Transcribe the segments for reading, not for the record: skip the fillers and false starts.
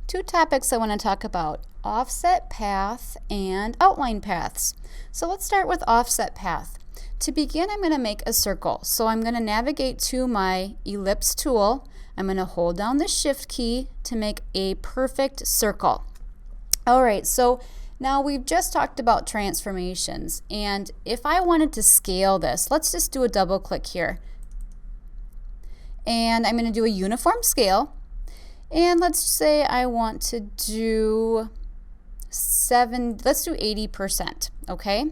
two topics I want to talk about: offset path and outline paths. So let's start with offset path. To begin, I'm going to make a circle. So I'm going to navigate to my ellipse tool. I'm going to hold down the shift key to make a perfect circle. Alright, so now we've just talked about transformations, and if I wanted to scale this, let's just do a double click here. And I'm going to do a uniform scale. And let's say I want to do let's do 80%, okay?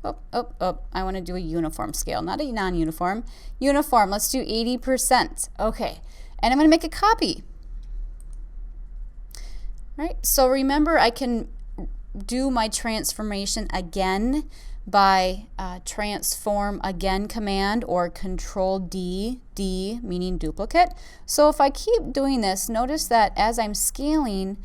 I want to do a uniform scale, not a non-uniform. Uniform, let's do 80%, okay. And I'm going to make a copy. Right, so remember I can do my transformation again by transform again command or control D, meaning duplicate. So if I keep doing this, notice that as I'm scaling,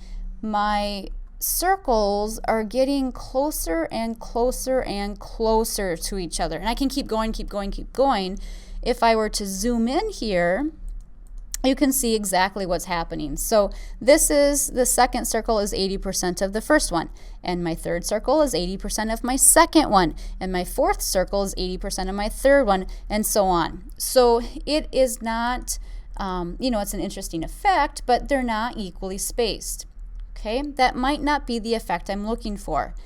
my circles are getting closer and closer and closer to each other. And I can keep going, keep going, keep going. If I were to zoom in here, you can see exactly what's happening. So this is, the second circle is 80% of the first one, and my third circle is 80% of my second one, and my fourth circle is 80% of my third one, and so on. So it is not, it's an interesting effect, but they're not equally spaced. Okay, that might not be the effect I'm looking for.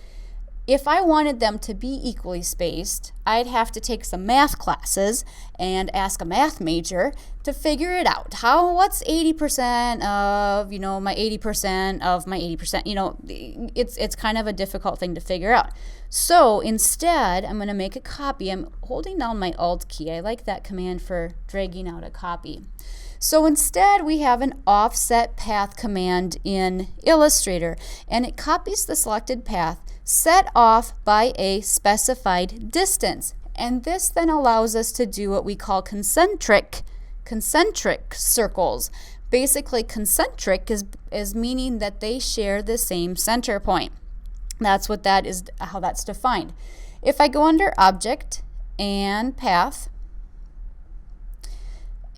If I wanted them to be equally spaced, I'd have to take some math classes and ask a math major to figure it out. What's 80% of, my 80% of my 80%? It's kind of a difficult thing to figure out. So instead, I'm going to make a copy. I'm holding down my Alt key. I like that command for dragging out a copy. So instead, we have an offset path command in Illustrator, and it copies the selected path set off by a specified distance. And this then allows us to do what we call concentric circles. Basically, concentric is meaning that they share the same center point. That's what that is, how that's defined. If I go under Object and Path,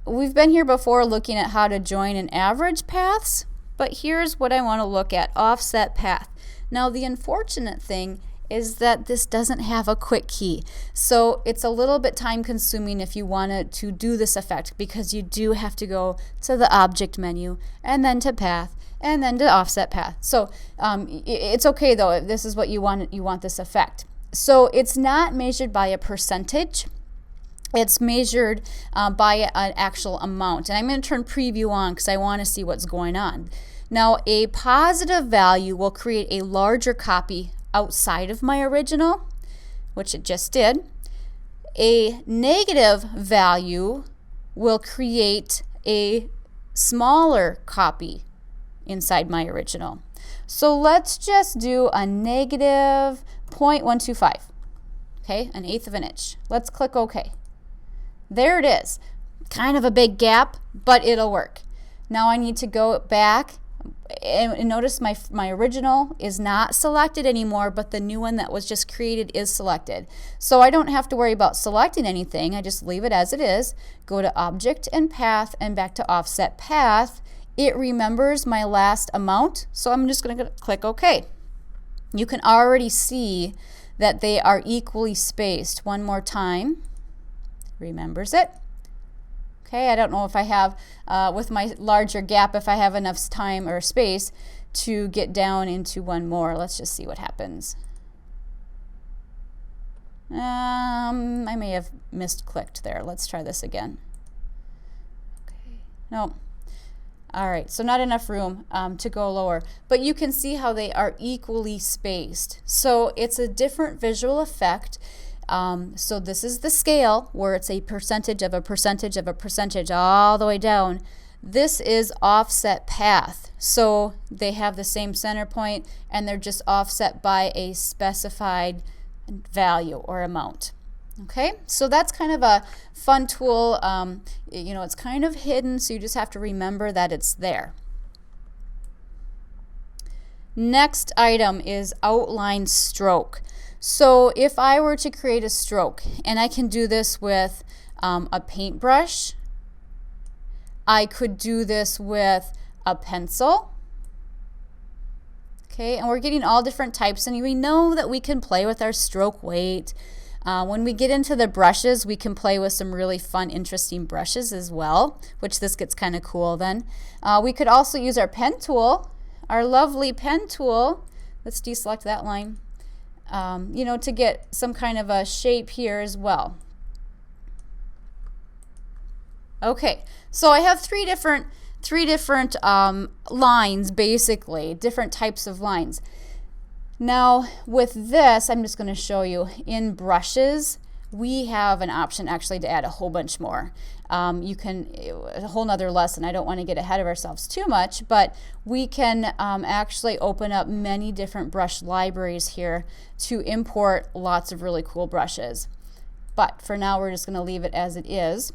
we've been here before looking at how to join and average paths, but here's what I want to look at: offset path. Now the unfortunate thing is that this doesn't have a quick key, so it's a little bit time consuming if you wanted to do this effect, because you do have to go to the object menu and then to path and then to offset path. So it's okay though if this is what you want this effect. So it's not measured by a percentage. It's measured by an actual amount. And I'm going to turn preview on because I want to see what's going on. Now, a positive value will create a larger copy outside of my original, which it just did. A negative value will create a smaller copy inside my original. So let's just do a negative 0.125, okay, 1/8 of an inch. Let's click OK. There it is. Kind of a big gap, but it'll work. Now I need to go back and notice my original is not selected anymore, but the new one that was just created is selected. So I don't have to worry about selecting anything. I just leave it as it is. Go to Object and Path and back to Offset Path. It remembers my last amount, so I'm just going to click OK. You can already see that they are equally spaced. One more time. Remembers it. Okay, I don't know if I have, with my larger gap, if I have enough time or space to get down into one more. Let's just see what happens. I may have misclicked there. Let's try this again. Okay, no. All right, so not enough room to go lower, but you can see how they are equally spaced. So it's a different visual effect. So this is the scale where it's a percentage of a percentage of a percentage all the way down. This is offset path. So they have the same center point and they're just offset by a specified value or amount. Okay, so that's kind of a fun tool. It's kind of hidden, so you just have to remember that it's there. Next item is outline stroke. So if I were to create a stroke, and I can do this with a paintbrush, I could do this with a pencil, Okay, and we're getting all different types, and we know that we can play with our stroke weight. When we get into the brushes, we can play with some really fun, interesting brushes as well, which this gets kind of cool then. We could also use our pen tool, our lovely pen tool. Let's deselect that line, you know, to get some kind of a shape here as well. Okay, so I have three different lines, basically, different types of lines. Now with this, I'm just going to show you in brushes, we have an option actually to add a whole bunch more. You can, a whole nother lesson, I don't want to get ahead of ourselves too much, but we can actually open up many different brush libraries here to import lots of really cool brushes. But for now, we're just going to leave it as it is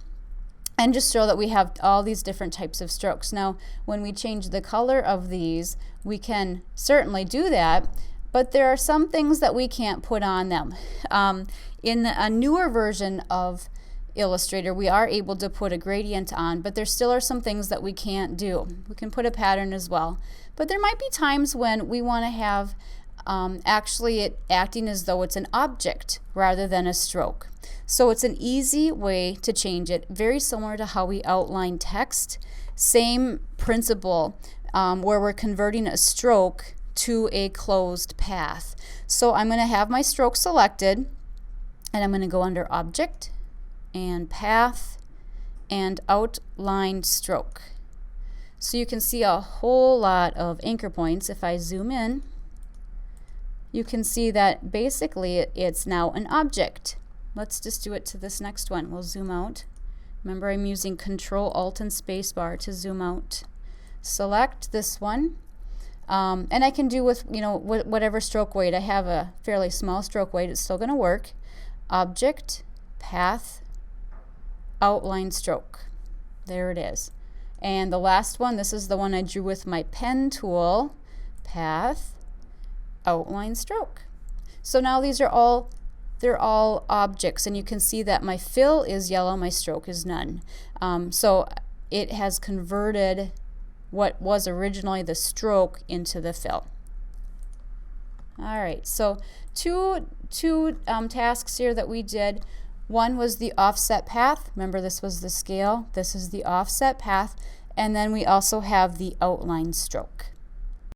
and just show that we have all these different types of strokes. Now, when we change the color of these, we can certainly do that, but there are some things that we can't put on them. In a newer version of Illustrator, we are able to put a gradient on, but there still are some things that we can't do. We can put a pattern as well. But there might be times when we want to have actually it acting as though it's an object rather than a stroke. So it's an easy way to change it, very similar to how we outline text. Same principle where we're converting a stroke to a closed path. So I'm going to have my stroke selected, and I'm going to go under Object and Path and Outline Stroke. So you can see a whole lot of anchor points. If I zoom in, you can see that basically it's now an object. Let's just do it to this next one. We'll zoom out. Remember, I'm using Control, Alt, and Spacebar to zoom out. Select this one. And I can do with, you know, whatever stroke weight. I have a fairly small stroke weight. It's still going to work. Object, Path, Outline Stroke. There it is. And the last one, this is the one I drew with my pen tool. Path, Outline Stroke. So now these are all, they're all objects, and you can see that my fill is yellow, my stroke is none. So it has converted what was originally the stroke into the fill. All right, so two tasks here that we did. One was the offset path. Remember, this was the scale. This is the offset path. And then we also have the outline stroke.